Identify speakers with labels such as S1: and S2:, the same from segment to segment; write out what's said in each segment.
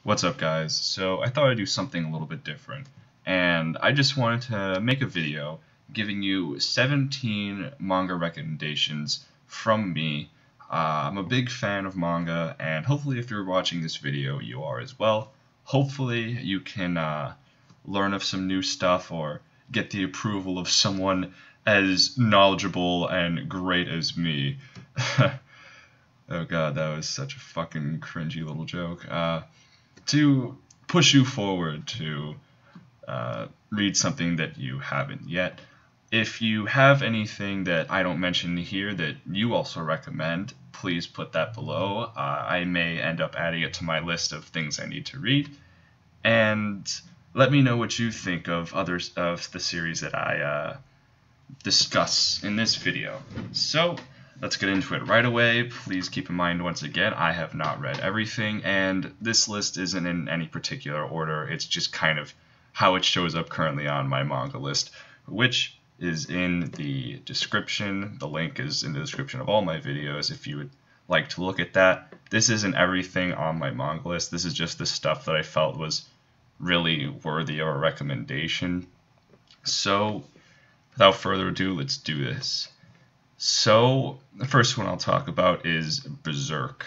S1: What's up, guys? So I thought I'd do something a little bit different, and I just wanted to make a video giving you 17 manga recommendations from me. I'm a big fan of manga, and hopefully if you're watching this video, you are as well. Hopefully you can learn of some new stuff or get the approval of someone as knowledgeable and great as me. Oh god, that was such a fucking cringy little joke. To push you forward to read something that you haven't yet. If you have anything that I don't mention here that you also recommend, please put that below. I may end up adding it to my list of things I need to read. And let me know what you think of others of the series that I discuss in this video. So let's get into it right away. Please keep in mind, once again, I have not read everything, and this list isn't in any particular order. It's just kind of how it shows up currently on my manga list, which is in the description. The link is in the description of all my videos if you would like to look at that. This isn't everything on my manga list. This is just the stuff that I felt was really worthy of a recommendation. So without further ado, let's do this. So, the first one I'll talk about is Berserk.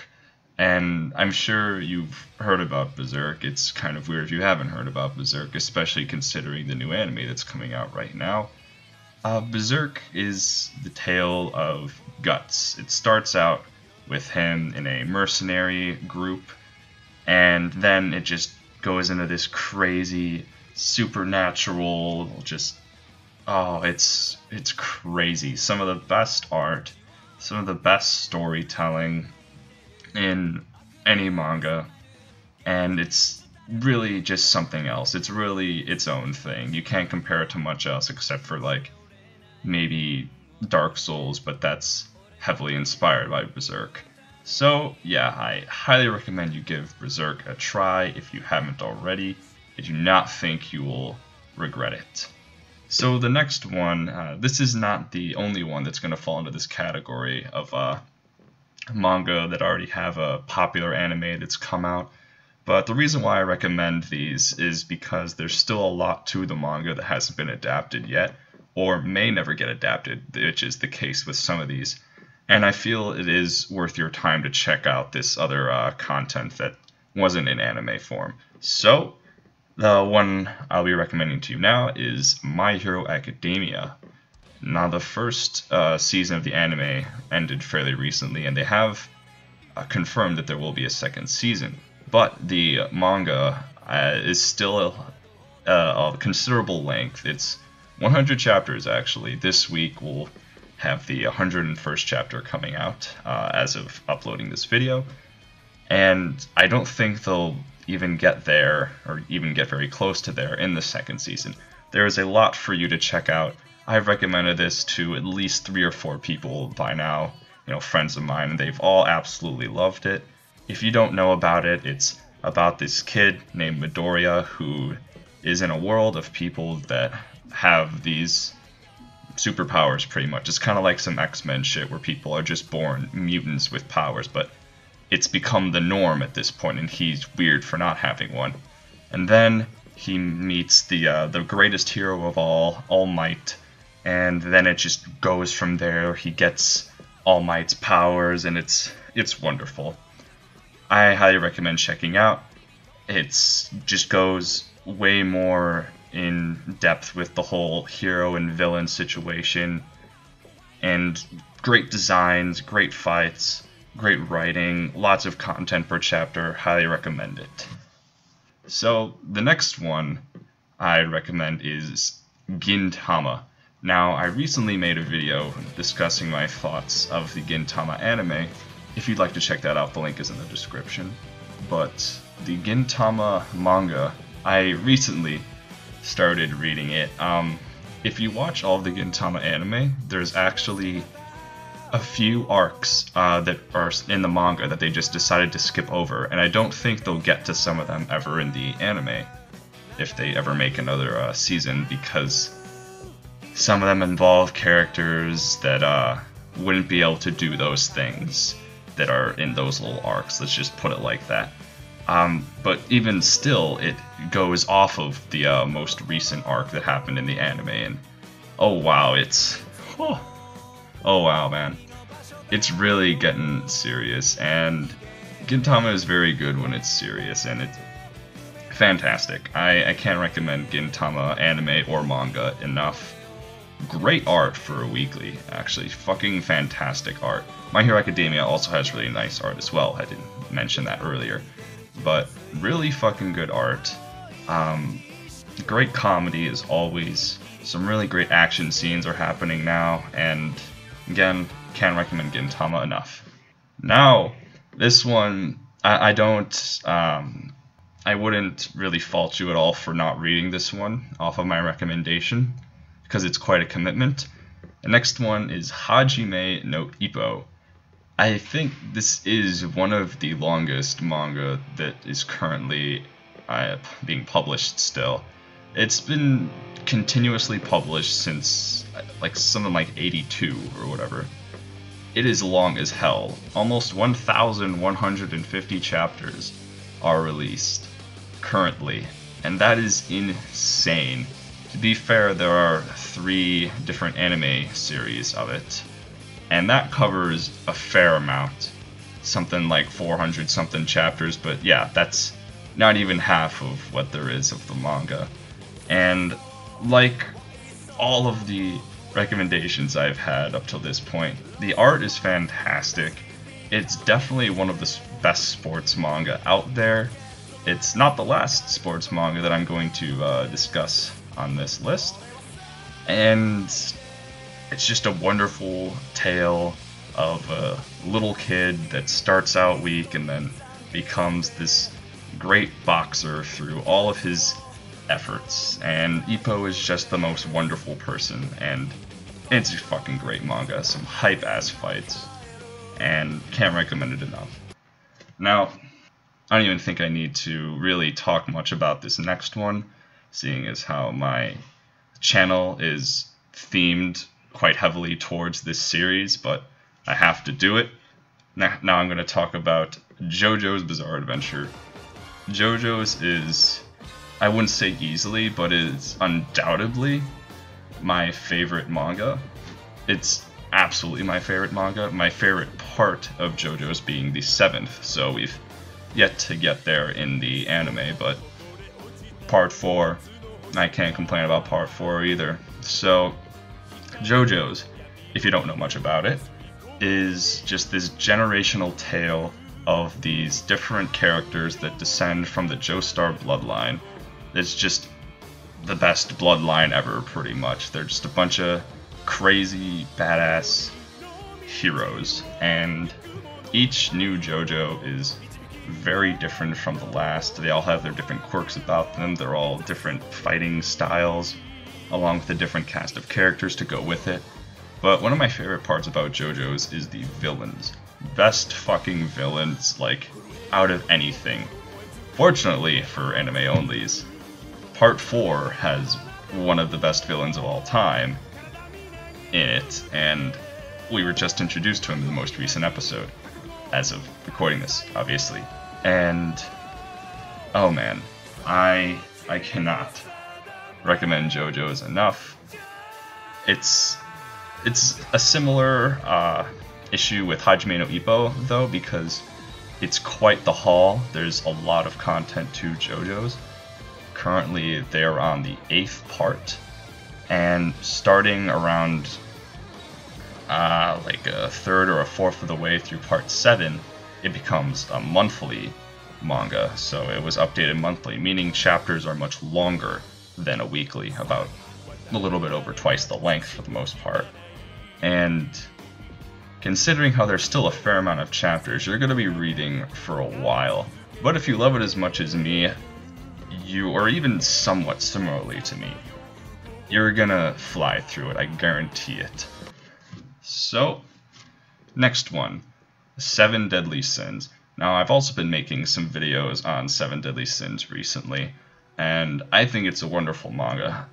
S1: And I'm sure you've heard about Berserk. It's kind of weird if you haven't heard about Berserk, especially considering the new anime that's coming out right now. Berserk is the tale of Guts. It starts out with him in a mercenary group, and then it just goes into this crazy, supernatural, it's crazy. Some of the best art, some of the best storytelling in any manga, and it's really just something else. It's really its own thing. You can't compare it to much else except for like maybe Dark Souls, but that's heavily inspired by Berserk. So yeah, I highly recommend you give Berserk a try if you haven't already. I do not think you will regret it. So the next one, this is not the only one that's going to fall into this category of manga that already have a popular anime that's come out. But the reason why I recommend these is because there's still a lot to the manga that hasn't been adapted yet, or may never get adapted, which is the case with some of these. And I feel it is worth your time to check out this other content that wasn't in anime form. So the one I'll be recommending to you now is My Hero Academia. Now, the first season of the anime ended fairly recently, and they have confirmed that there will be a second season. But the manga is still a considerable length. It's 100 chapters, actually. This week we'll have the 101st chapter coming out as of uploading this video. And I don't think they'll even get there, or even get very close to there in the second season. There is a lot for you to check out. I've recommended this to at least 3 or 4 people by now, friends of mine, and they've all absolutely loved it. If you don't know about it, it's about this kid named Midoriya who is in a world of people that have these superpowers pretty much. It's kind of like some X-Men shit where people are just born mutants with powers, but it's become the norm at this point, and he's weird for not having one. And then he meets the greatest hero of all, All Might, and then it just goes from there. He gets All Might's powers, and it's wonderful. I highly recommend checking out. It just goes way more in depth with the whole hero and villain situation, and great designs, great fights, great writing, lots of content per chapter. Highly recommend it. So the next one I recommend is Gintama. Now, I recently made a video discussing my thoughts of the Gintama anime. If you'd like to check that out, the link is in the description. But the Gintama manga, I recently started reading it. If you watch all of the Gintama anime, there's actually a few arcs that are in the manga that they just decided to skip over, and I don't think they'll get to some of them ever in the anime if they ever make another season, because some of them involve characters that wouldn't be able to do those things that are in those little arcs. Let's just put it like that. But even still, it goes off of the most recent arc that happened in the anime, and oh wow, oh, oh wow, man, it's really getting serious, and Gintama is very good when it's serious, and it's fantastic. I can't recommend Gintama anime or manga enough. Great art for a weekly, actually. Fucking fantastic art. My Hero Academia also has really nice art as well. I didn't mention that earlier. But really fucking good art. Great comedy as always. Some really great action scenes are happening now. And again, can't recommend Gintama enough. Now, this one, I wouldn't really fault you at all for not reading this one off of my recommendation, because it's quite a commitment. The next one is Hajime no Ippo. I think this is one of the longest manga that is currently being published still. It's been continuously published since like something like 82 or whatever. It is long as hell. Almost 1,150 chapters are released currently, and that is insane. To be fair, there are 3 different anime series of it, and that covers a fair amount, something like 400 something chapters, but yeah, that's not even half of what there is of the manga. And like all of the recommendations I've had up till this point, the art is fantastic. It's definitely one of the best sports manga out there. It's not the last sports manga that I'm going to discuss on this list, and it's just a wonderful tale of a little kid that starts out weak and then becomes this great boxer through all of his efforts, and Ippo is just the most wonderful person, and it's a fucking great manga, some hype ass fights, and can't recommend it enough. Now, I don't even think I need to really talk much about this next one, seeing as how my channel is themed quite heavily towards this series, but I have to do it. Now I'm going to talk about JoJo's Bizarre Adventure. JoJo's is, I wouldn't say easily, but is undoubtedly my favorite manga. It's absolutely my favorite manga. My favorite part of JoJo's being the 7th, so we've yet to get there in the anime, but Part 4, I can't complain about Part 4 either. So, JoJo's, if you don't know much about it, is just this generational tale of these different characters that descend from the Joestar bloodline. It's just the best bloodline ever, pretty much. They're just a bunch of crazy, badass heroes, and each new JoJo is very different from the last. They all have their different quirks about them. They're all different fighting styles, along with a different cast of characters to go with it. But one of my favorite parts about JoJo's is the villains. Best fucking villains, like, out of anything. Fortunately for anime onlys, Part 4 has one of the best villains of all time in it, and we were just introduced to him in the most recent episode, as of recording this, obviously. And oh man, I cannot recommend JoJo's enough. It's a similar issue with Hajime no Ippo though, because it's quite the haul. There's a lot of content to JoJo's. Currently they're on the 8th part, and starting around like a third or a fourth of the way through part 7, it becomes a monthly manga, so it was updated monthly, meaning chapters are much longer than a weekly, about a little bit over twice the length for the most part. And considering how there's still a fair amount of chapters, you're going to be reading for a while. But if you love it as much as me, or even somewhat similarly to me, you're gonna fly through it, I guarantee it. So, next one, 7 Deadly Sins. Now, I've also been making some videos on 7 Deadly Sins recently, and I think it's a wonderful manga.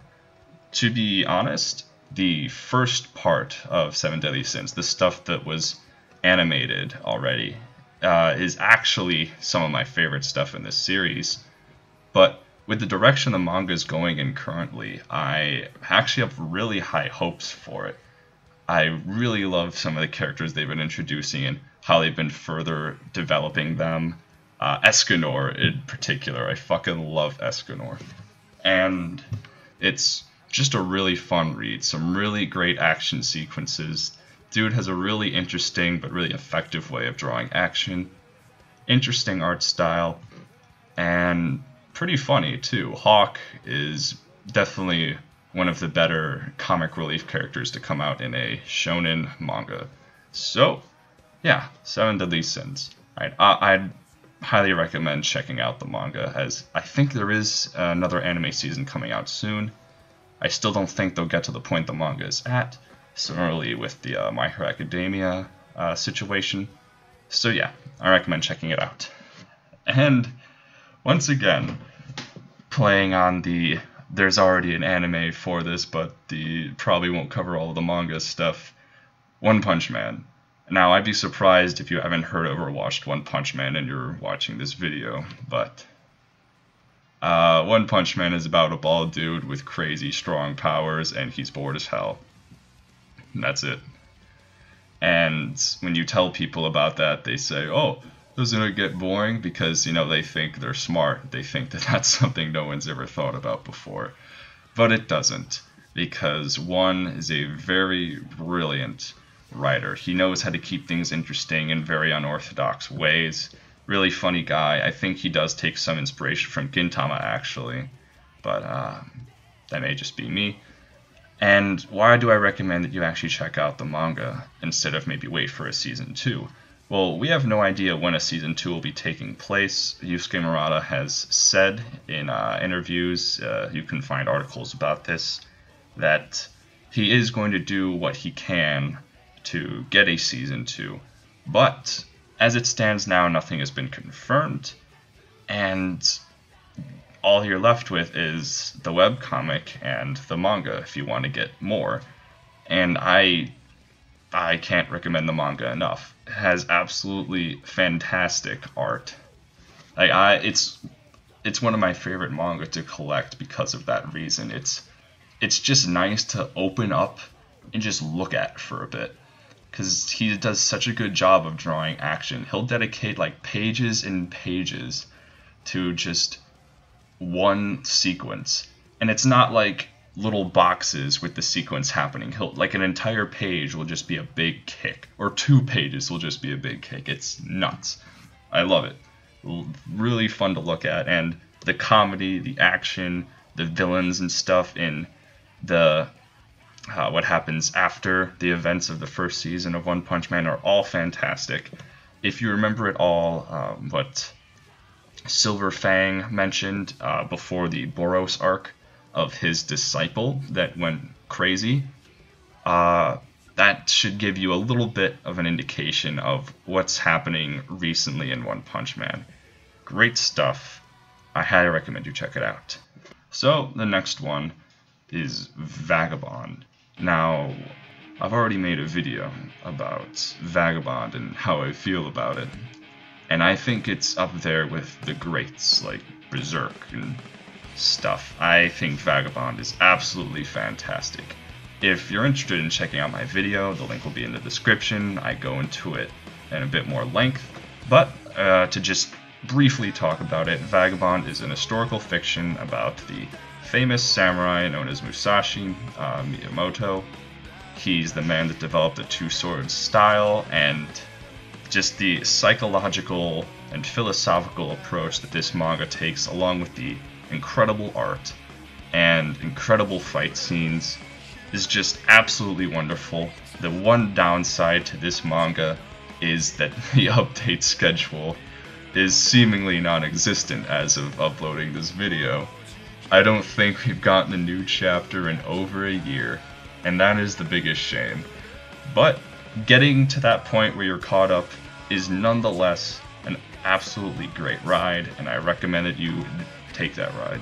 S1: To be honest, the first part of 7 Deadly Sins, the stuff that was animated already, is actually some of my favorite stuff in this series. But with the direction the manga is going in currently, I actually have really high hopes for it. I really love some of the characters they've been introducing and how they've been further developing them. Escanor in particular, I fucking love Escanor. And it's just a really fun read, some really great action sequences. Dude has a really interesting but really effective way of drawing action, interesting art style, and pretty funny too. Hawk is definitely one of the better comic relief characters to come out in a shonen manga. So, yeah, Seven Deadly Sins. I'd highly recommend checking out the manga, as I think there is another anime season coming out soon. I still don't think they'll get to the point the manga is at, similarly with the My Hero Academia situation. So yeah, I recommend checking it out. And once again, playing on the there's already an anime for this, but the probably won't cover all of the manga stuff, One Punch Man. Now, I'd be surprised if you haven't heard of or watched One Punch Man and you're watching this video, but One Punch Man is about a bald dude with crazy strong powers, and he's bored as hell. And that's it. And when you tell people about that, they say, oh, doesn't it get boring? Because, you know, they think they're smart. They think that that's something no one's ever thought about before. But it doesn't, because One is a very brilliant writer. He knows how to keep things interesting in very unorthodox ways. Really funny guy. I think he does take some inspiration from Gintama, actually. But that may just be me. And why do I recommend that you actually check out the manga instead of maybe wait for a season 2? Well, we have no idea when a season 2 will be taking place. Yusuke Murata has said in interviews, you can find articles about this, that he is going to do what he can to get a season 2. But as it stands now, nothing has been confirmed, and all you're left with is the webcomic and the manga if you want to get more. And I can't recommend the manga enough. It has absolutely fantastic art. It's one of my favorite manga to collect because of that reason. It's just nice to open up and just look at for a bit, because he does such a good job of drawing action. He'll dedicate like pages and pages to just one sequence, and it's not like little boxes with the sequence happening. Like an entire page will just be a big kick, or 2 pages will just be a big kick. It's nuts. I love it. Really fun to look at, and the comedy, the action, the villains and stuff in the what happens after the events of the first season of One Punch Man are all fantastic. If you remember it all, what Silver Fang mentioned before the Boros arc of his disciple that went crazy, that should give you a little bit of an indication of what's happening recently in One Punch Man. Great stuff. I highly recommend you check it out. So the next one is Vagabond. Now, I've already made a video about Vagabond and how I feel about it, and I think it's up there with the greats like Berserk and stuff. I think Vagabond is absolutely fantastic. If you're interested in checking out my video, the link will be in the description. I go into it in a bit more length, but to just briefly talk about it, Vagabond is an historical fiction about the famous samurai known as Musashi Miyamoto. He's the man that developed the two-sword style, and just the psychological and philosophical approach that this manga takes, along with the incredible art and incredible fight scenes, is just absolutely wonderful. The one downside to this manga is that the update schedule is seemingly non-existent as of uploading this video. I don't think we've gotten a new chapter in over a year, and that is the biggest shame. But getting to that point where you're caught up is nonetheless an absolutely great ride, and I recommend that you take that ride.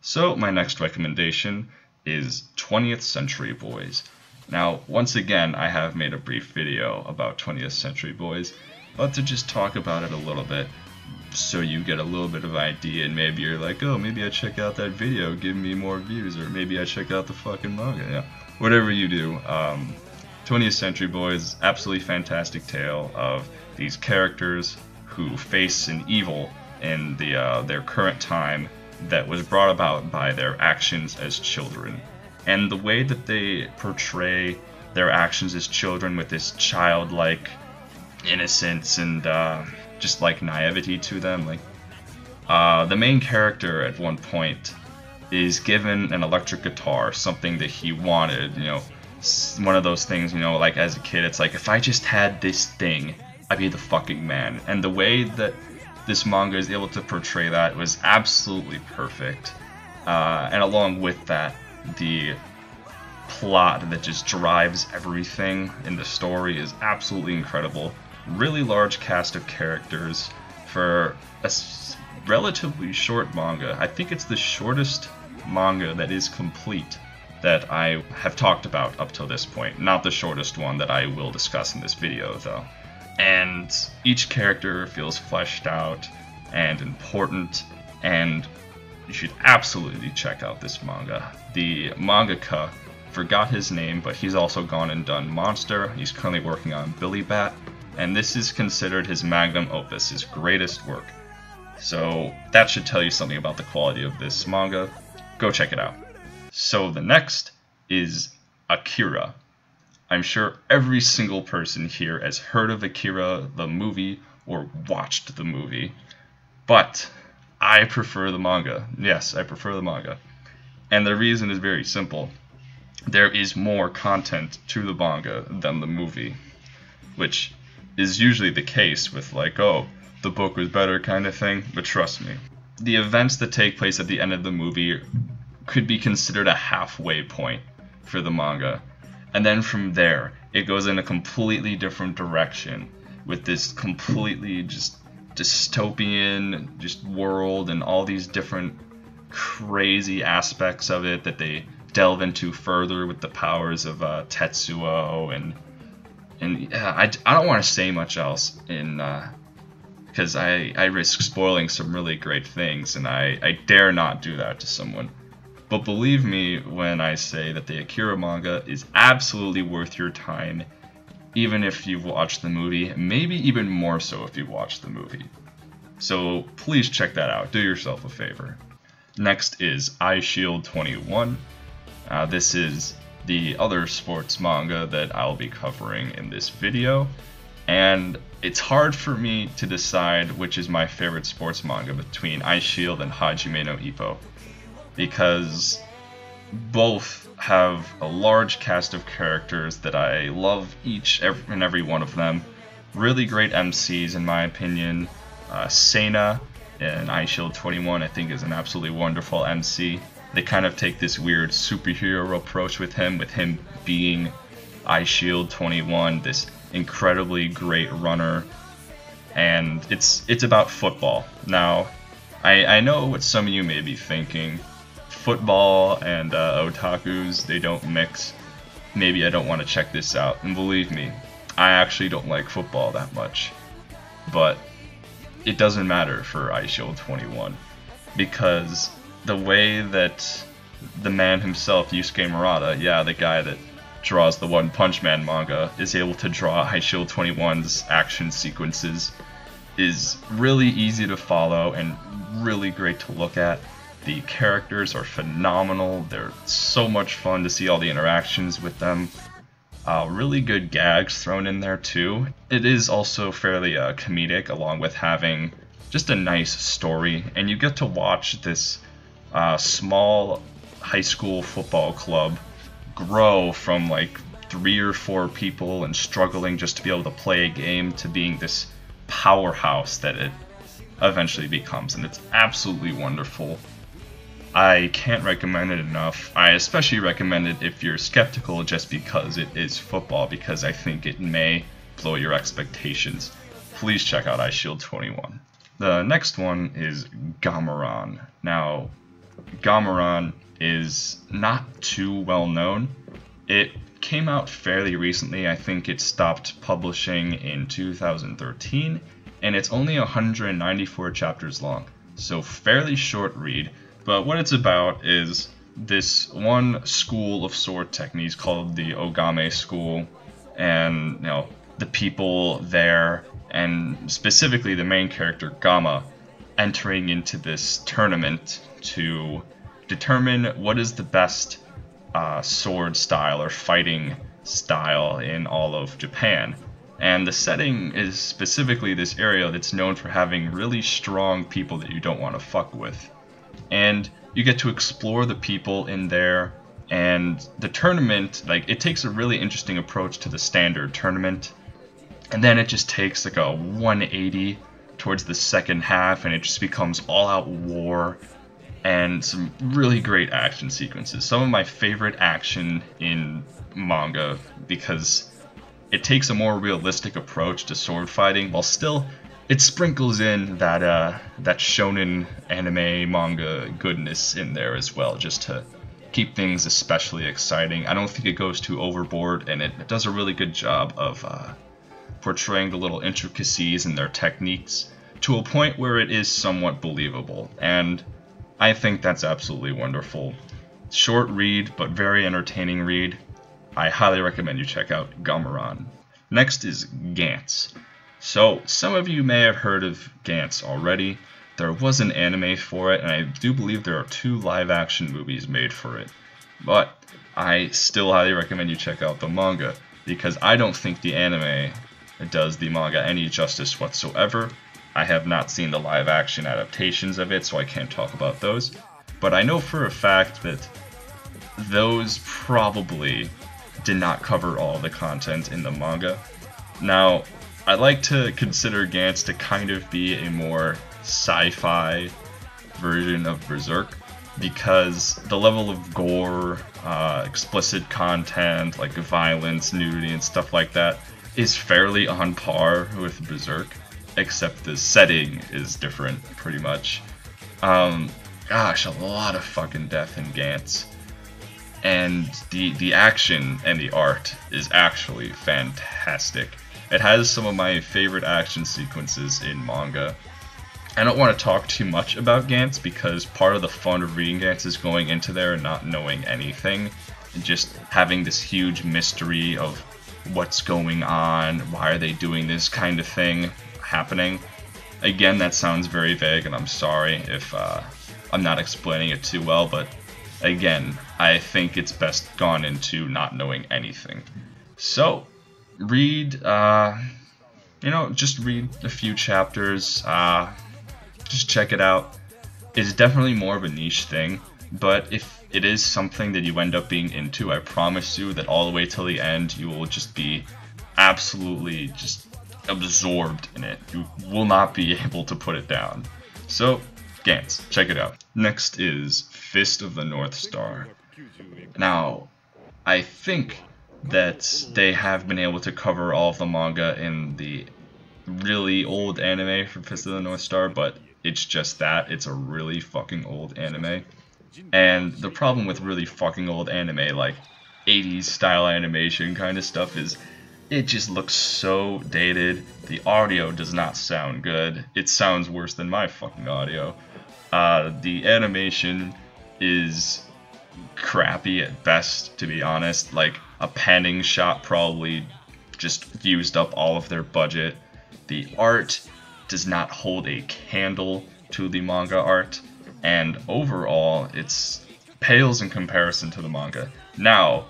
S1: So my next recommendation is 20th Century Boys. Now, once again, I have made a brief video about 20th Century Boys, but to just talk about it a little bit, so you get a little bit of idea, and maybe you're like, oh, maybe I check out that video, give me more views, or maybe I check out the fucking manga. Yeah, whatever you do. 20th Century Boys, absolutely fantastic tale of these characters who face an evil in their current time that was brought about by their actions as children. And the way that they portray their actions as children with this childlike innocence and just like naivety to them. Like the main character at one point is given an electric guitar, something that he wanted, you know, one of those things, you know, like as a kid, it's like, if I just had this thing, I'd be the fucking man. And the way that this manga is able to portray that was absolutely perfect. And along with that, the plot that just drives everything in the story is absolutely incredible. Really large cast of characters for a relatively short manga. I think it's the shortest manga that is complete that I have talked about up till this point. Not the shortest one that I will discuss in this video, though. And each character feels fleshed out and important, and you should absolutely check out this manga. The mangaka, forgot his name, but he's also gone and done Monster. He's currently working on Billy Bat, and this is considered his magnum opus, his greatest work. So that should tell you something about the quality of this manga. Go check it out. So the next is Akira. I'm sure every single person here has heard of Akira, the movie, or watched the movie. But I prefer the manga. Yes, I prefer the manga. And the reason is very simple. There is more content to the manga than the movie, which is usually the case with like, oh, the book was better kind of thing, but trust me. The events that take place at the end of the movie could be considered a halfway point for the manga. And then from there, it goes in a completely different direction with this completely just dystopian just world and all these different crazy aspects of it that they delve into further with the powers of Tetsuo and yeah, I don't want to say much else in because I risk spoiling some really great things, and I dare not do that to someone. But believe me when I say that the Akira manga is absolutely worth your time, even if you've watched the movie, maybe even more so if you've watched the movie. So please check that out, do yourself a favor. Next is Eyeshield 21. This is the other sports manga that I'll be covering in this video, and it's hard for me to decide which is my favorite sports manga between Eyeshield and Hajime no Ippo, because both have a large cast of characters that I love each and every one of them. Really great MCs in my opinion. Sena in Eyeshield 21 I think is an absolutely wonderful MC. They kind of take this weird superhero approach with him being Eyeshield 21, this incredibly great runner, and it's about football. Now, I know what some of you may be thinking. Football and otakus, they don't mix. Maybe I don't want to check this out. And believe me, I actually don't like football that much. But it doesn't matter for Eyeshield 21, because the way that the man himself, Yusuke Murata, yeah, the guy that draws the One Punch Man manga, is able to draw Eyeshield 21's action sequences is really easy to follow and really great to look at. The characters are phenomenal. They're so much fun to see all the interactions with them. Really good gags thrown in there too. It is also fairly comedic, along with having just a nice story, and you get to watch this small high school football club grow from like 3 or 4 people and struggling just to be able to play a game to being this powerhouse that it eventually becomes, and it's absolutely wonderful. I can't recommend it enough. I especially recommend it if you're skeptical just because it is football, because I think it may blow your expectations. Please check out Eyeshield 21. The next one is Gameran. Now, Gameran is not too well known. It came out fairly recently. I think it stopped publishing in 2013, and it's only 194 chapters long, so fairly short read. But what it's about is this one school of sword techniques called the Ogame School, and the people there, and specifically the main character Gama, entering into this tournament to determine what is the best sword style or fighting style in all of Japan. And the setting is specifically this area that's known for having really strong people that you don't want to fuck with. And you get to explore the people in there, and the tournament, like, it takes a really interesting approach to the standard tournament, and then it just takes like a 180 towards the second half, and it just becomes all-out war and some really great action sequences. Some of my favorite action in manga, because it takes a more realistic approach to sword fighting, while still it sprinkles in that shonen anime manga goodness in there as well, just to keep things especially exciting. I don't think it goes too overboard, and it does a really good job of portraying the little intricacies in their techniques to a point where it is somewhat believable, and I think that's absolutely wonderful. Short read, but very entertaining read. I highly recommend you check out Gameran. Next is Gantz. So, some of you may have heard of Gantz already. There was an anime for it, and I do believe there are 2 live-action movies made for it. But I still highly recommend you check out the manga, because I don't think the anime does the manga any justice whatsoever. I have not seen the live-action adaptations of it, so I can't talk about those. But I know for a fact that those probably did not cover all the content in the manga. Now, I like to consider Gantz to kind of be a more sci-fi version of Berserk, because the level of gore, explicit content, like violence, nudity, and stuff like that, is fairly on par with Berserk, except the setting is different, pretty much. Gosh, a lot of fucking death in Gantz. And the action and the art is actually fantastic. It has some of my favorite action sequences in manga. I don't want to talk too much about Gantz, because part of the fun of reading Gantz is going into there and not knowing anything, and just having this huge mystery of what's going on, why are they doing this kind of thing happening. Again, that sounds very vague, and I'm sorry if I'm not explaining it too well, but again, I think it's best gone into not knowing anything. So, read, just read a few chapters, just check it out. It's definitely more of a niche thing, but if it is something that you end up being into, I promise you that all the way till the end, you will just be absolutely just absorbed in it. You will not be able to put it down. So, Gantz, check it out. Next is Fist of the North Star. Now, I think that they have been able to cover all of the manga in the really old anime for Fist of the North Star, but it's just that. It's a really fucking old anime. And the problem with really fucking old anime, like 80s style animation kind of stuff, is it just looks so dated. The audio does not sound good. It sounds worse than my fucking audio. The animation is crappy at best, to be honest. Like, a panning shot probably just used up all of their budget. The art does not hold a candle to the manga art, and overall, it's pales in comparison to the manga. Now,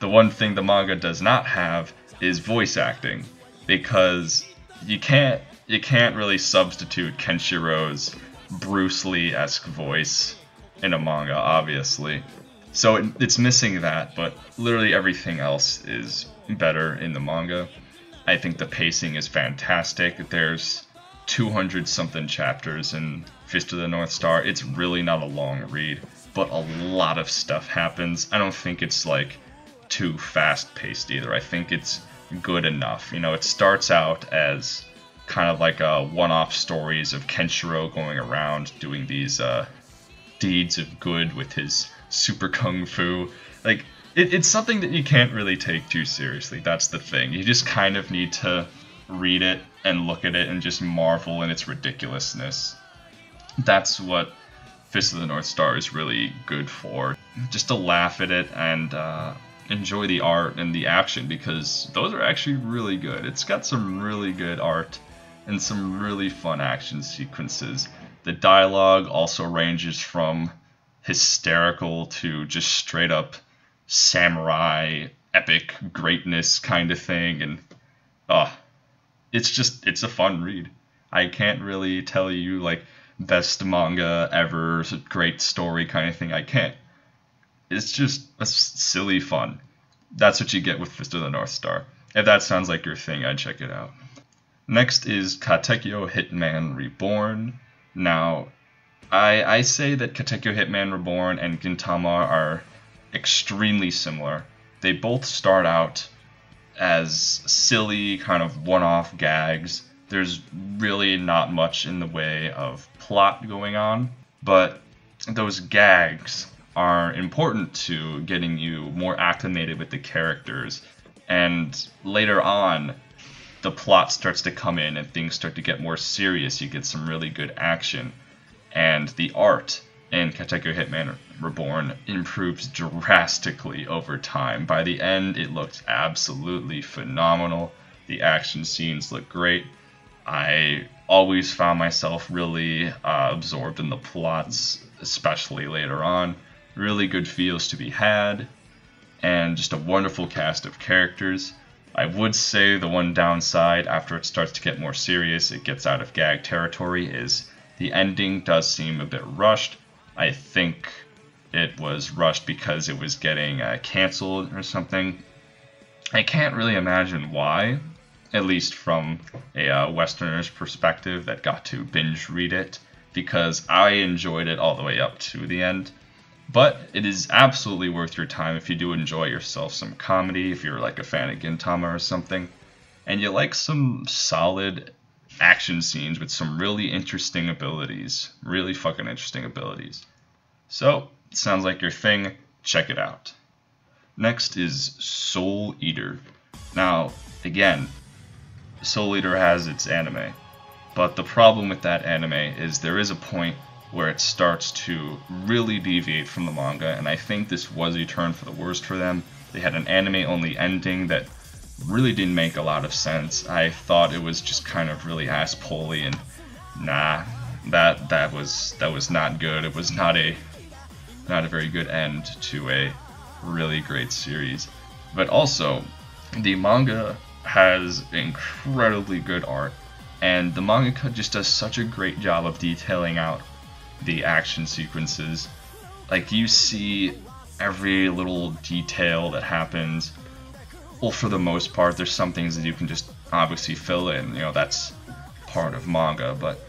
S1: the one thing the manga does not have is voice acting, because you can't really substitute Kenshiro's Bruce Lee-esque voice in a manga, obviously. So it's missing that, but literally everything else is better in the manga. I think the pacing is fantastic. There's 200-something chapters in Fist of the North Star. It's really not a long read, but a lot of stuff happens. I don't think it's like too fast-paced either. I think it's good enough. You know, it starts out as kind of like one-off stories of Kenshiro going around doing these deeds of good with his super kung fu. Like, it's something that you can't really take too seriously. That's the thing. You just kind of need to read it and look at it and just marvel in its ridiculousness. That's what Fist of the North Star is really good for. Just to laugh at it and enjoy the art and the action, because those are actually really good. It's got some really good art and some really fun action sequences. The dialogue also ranges from hysterical to just straight up samurai epic greatness kind of thing, and it's a fun read. I can't really tell you like best manga ever, great story kind of thing. I can't. It's just a silly fun. That's what you get with Fist of the North Star. If that sounds like your thing, I'd check it out. Next is Katekyo Hitman Reborn. Now, I say that Katekyo Hitman Reborn and Gintama are extremely similar. They both start out as silly kind of one-off gags. There's really not much in the way of plot going on, but those gags are important to getting you more acclimated with the characters, and later on the plot starts to come in and things start to get more serious. You get some really good action, and the art in Katekyo Hitman Reborn improves drastically over time. By the end, it looks absolutely phenomenal. The action scenes look great. I always found myself really absorbed in the plots, especially later on. Really good feels to be had, and just a wonderful cast of characters. I would say the one downside, after it starts to get more serious, it gets out of gag territory, is the ending does seem a bit rushed. I think it was rushed because it was getting canceled or something. I can't really imagine why, at least from a Westerner's perspective that got to binge read it, because I enjoyed it all the way up to the end. But it is absolutely worth your time if you do enjoy yourself some comedy, if you're like a fan of Gintama or something, and you like some solid action scenes with some really interesting abilities, really fucking interesting abilities. So, it sounds like your thing, check it out. Next is Soul Eater. Now, again, Soul Eater has its anime, but the problem with that anime is there is a point where it starts to really deviate from the manga, and I think this was a turn for the worst for them. They had an anime-only ending that really didn't make a lot of sense. I thought it was just kind of really ass-pulley, and nah, that was not good. It was not a very good end to a really great series. But also, the manga has incredibly good art, and the mangaka just does such a great job of detailing out the action sequences. Like, you see every little detail that happens. Well, for the most part, there's some things that you can just obviously fill in, that's part of manga, but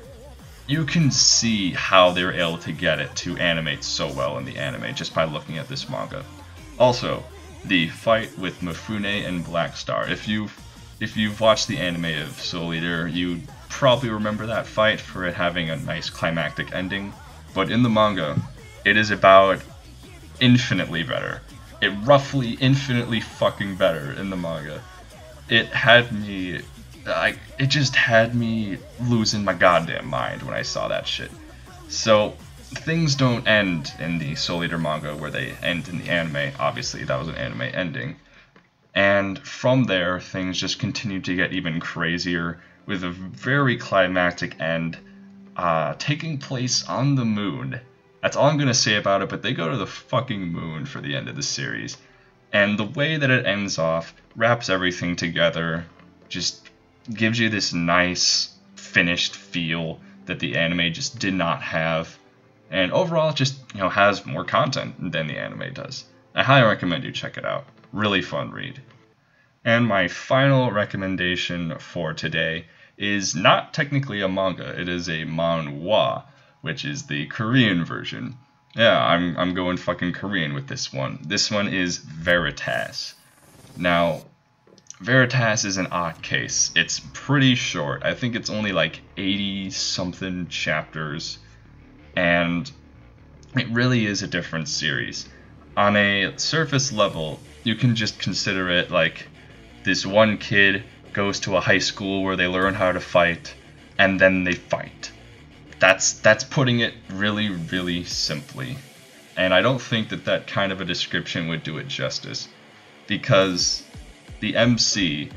S1: you can see how they're able to get it to animate so well in the anime just by looking at this manga. Also, the fight with Mifune and Black Star. If you've watched the anime of Soul Eater, you probably remember that fight for it having a nice climactic ending, but in the manga, it is about infinitely better. It roughly infinitely fucking better in the manga. It just had me losing my goddamn mind when I saw that shit. So, things don't end in the Soul Eater manga where they end in the anime. Obviously, that was an anime ending. And from there, things just continue to get even crazier, with a very climactic end taking place on the moon. That's all I'm going to say about it, but they go to the fucking moon for the end of the series. And the way that it ends off wraps everything together, just gives you this nice, finished feel that the anime just did not have. And overall, it just has more content than the anime does. I highly recommend you check it out. Really fun read. And my final recommendation for today is not technically a manga, it is a manhwa, which is the Korean version. Yeah, I'm going fucking Korean with this one. This one is Veritas. Now, Veritas is an odd case. It's pretty short. I think it's only like 80-something chapters, and it really is a different series. On a surface level, you can just consider it like this one kid goes to a high school where they learn how to fight, and then they fight. That's putting it really, really simply. And I don't think that that kind of a description would do it justice, because the MC,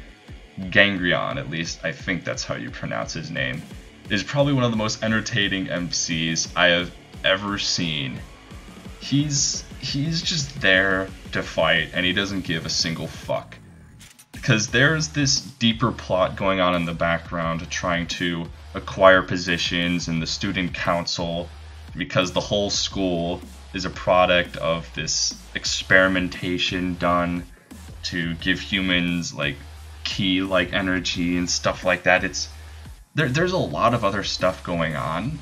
S1: Gangrion, at least I think that's how you pronounce his name, is probably one of the most entertaining MCs I have ever seen. He's just there to fight, and he doesn't give a single fuck. Because there's this deeper plot going on in the background trying to acquire positions in the student council, because the whole school is a product of this experimentation done to give humans like ki-like energy and stuff like that. There's a lot of other stuff going on,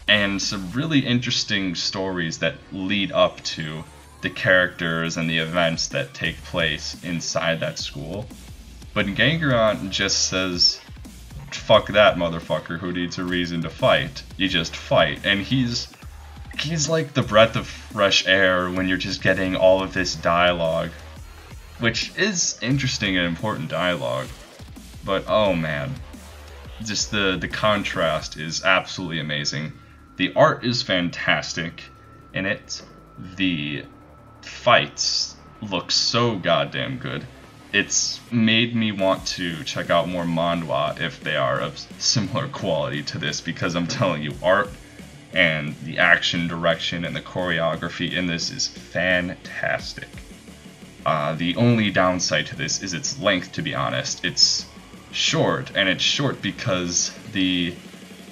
S1: and some really interesting stories that lead up to the characters and the events that take place inside that school. But Gangrion just says, fuck that motherfucker who needs a reason to fight. You just fight. And he's like the breath of fresh air when you're just getting all of this dialogue, which is interesting and important dialogue. But oh man, just the contrast is absolutely amazing. The art is fantastic in it. The fights look so goddamn good. It's made me want to check out more manhwa if they are of similar quality to this, because I'm telling you, art and the action direction and the choreography in this is fantastic. The only downside to this is its length, to be honest. It's short, and it's short because the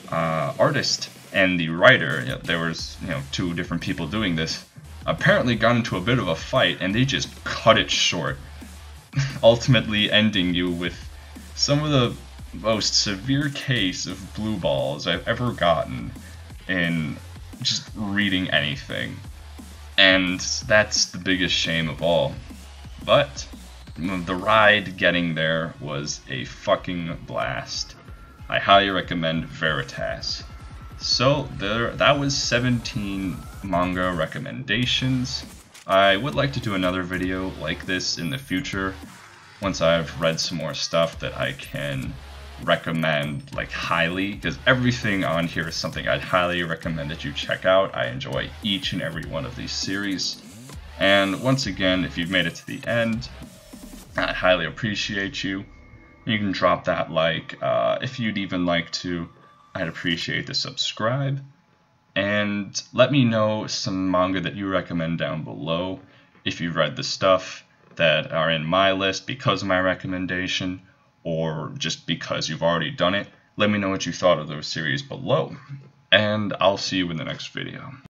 S1: artist and the writer, there was two different people doing this, apparently got into a bit of a fight, and they just cut it short, ultimately ending you with some of the most severe case of blue balls I've ever gotten in just reading anything. And that's the biggest shame of all. But the ride getting there was a fucking blast. I highly recommend Veritas. So that was 17 manga recommendations. I would like to do another video like this in the future, once I've read some more stuff that I can recommend like highly, because everything on here is something I'd highly recommend that you check out. I enjoy each and every one of these series. And once again, if you've made it to the end, I highly appreciate you. You can drop that like. If you'd even like to, I'd appreciate the subscribe. And let me know some manga that you recommend down below, if you've read the stuff that are in my list because of my recommendation, or just because you've already done it. Let me know what you thought of those series below, and I'll see you in the next video.